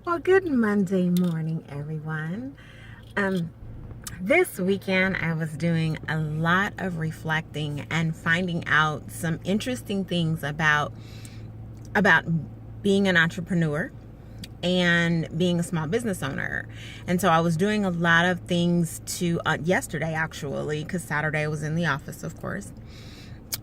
Well, good Monday morning, everyone. This weekend I was doing a lot of reflecting and finding out some interesting things about being an entrepreneur and being a small business owner. And so I was doing a lot of things to yesterday, actually, because Saturday I was in the office, of course.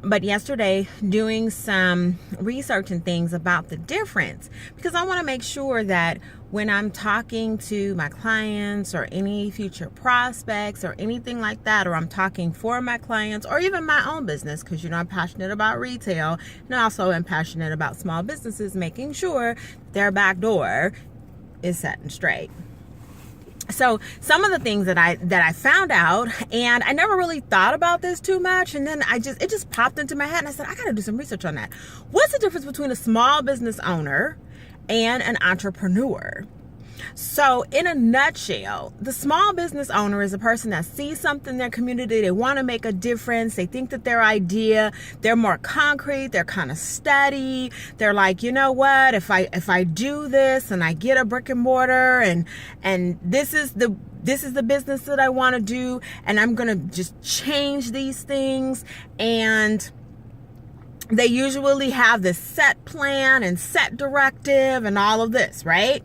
But yesterday, doing some research and things about the difference, because I want to make sure that when I'm talking to my clients or any future prospects or anything like that, or I'm talking for my clients or even my own business, because I'm passionate about retail and I also am passionate about small businesses, making sure their back door is set and straight. So some of the things that I found out, and I never really thought about this too much, and then it just popped into my head, and I said, I got to do some research on that. What's the difference between a small business owner and an entrepreneur? So in a nutshell, the small business owner is a person that sees something in their community. They want to make a difference. They think that their idea, they're more concrete. They're kind of steady. They're like, you know what, if I do this and I get a brick and mortar and this is the business that I want to do, and I'm going to just change these things. And they usually have this set plan and set directive and all of this, right?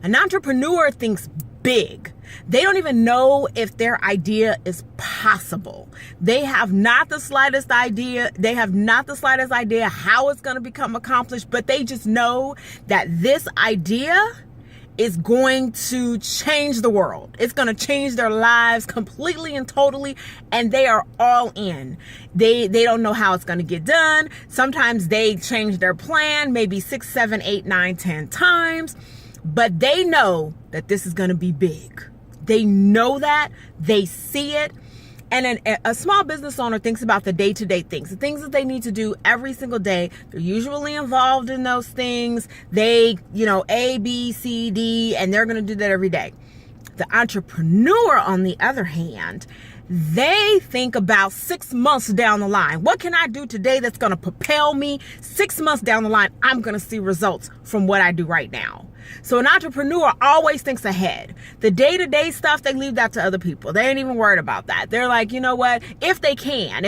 An entrepreneur thinks big. They don't even know if their idea is possible. They have not the slightest idea. They have not the slightest idea how it's going to become accomplished, but they just know that this idea is going to change the world. It's going to change their lives completely and totally, and they are all in. They don't know how it's going to get done. Sometimes they change their plan maybe 6, 7, 8, 9, 10 times. But they know that this is going to be big. They know that. They see it. And a small business owner thinks about the day-to-day things, the things that they need to do every single day. They're usually involved in those things. They, A, B, C, D, and they're going to do that every day. The entrepreneur, on the other hand, they think about 6 months down the line. What can I do today that's going to propel me 6 months down the line? I'm going to see results from what I do right now. So an entrepreneur always thinks ahead. The day-to-day stuff, they leave that to other people. They ain't even worried about that. They're like, you know what? If they can,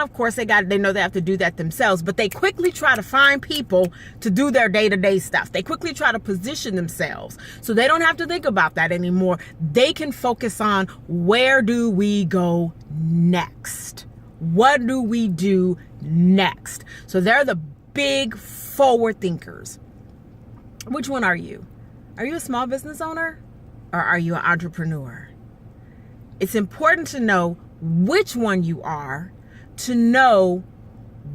of course, they know they have to do that themselves, but they quickly try to find people to do their day-to-day stuff. They quickly try to position themselves so they don't have to think about that anymore. They can focus on, where do we go next? What do we do next? So they're the big forward thinkers. Which one are you? Are you a small business owner or are you an entrepreneur? It's important to know which one you are, to know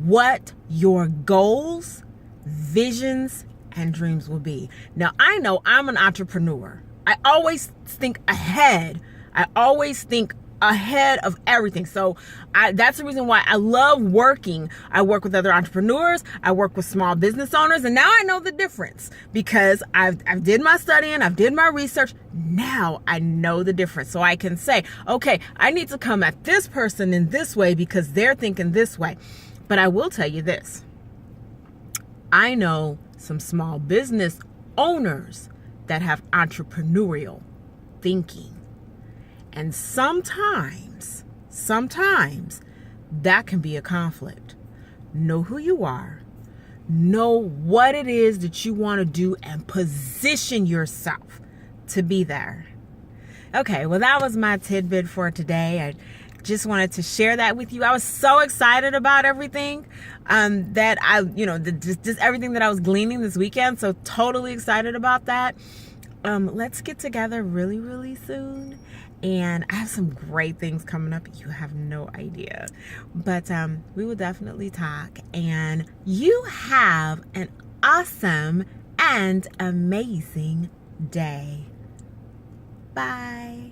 what your goals, visions, and dreams will be. Now, I know I'm an entrepreneur. I always think ahead. I always think ahead of everything. So that's the reason why I love working. I work with other entrepreneurs. I work with small business owners. And now I know the difference because I've did my studying. I've did my research. Now I know the difference. So I can say, okay, I need to come at this person in this way because they're thinking this way. But I will tell you this. I know some small business owners that have entrepreneurial thinking. And sometimes that can be a conflict. Know who you are. Know what it is that you want to do and position yourself to be there. Okay, well, that was my tidbit for today. I just wanted to share that with you. I was so excited about everything that just everything that I was gleaning this weekend. So totally excited about that. Let's get together really, really soon. And I have some great things coming up. You have no idea. But we will definitely talk. And you have an awesome and amazing day. Bye.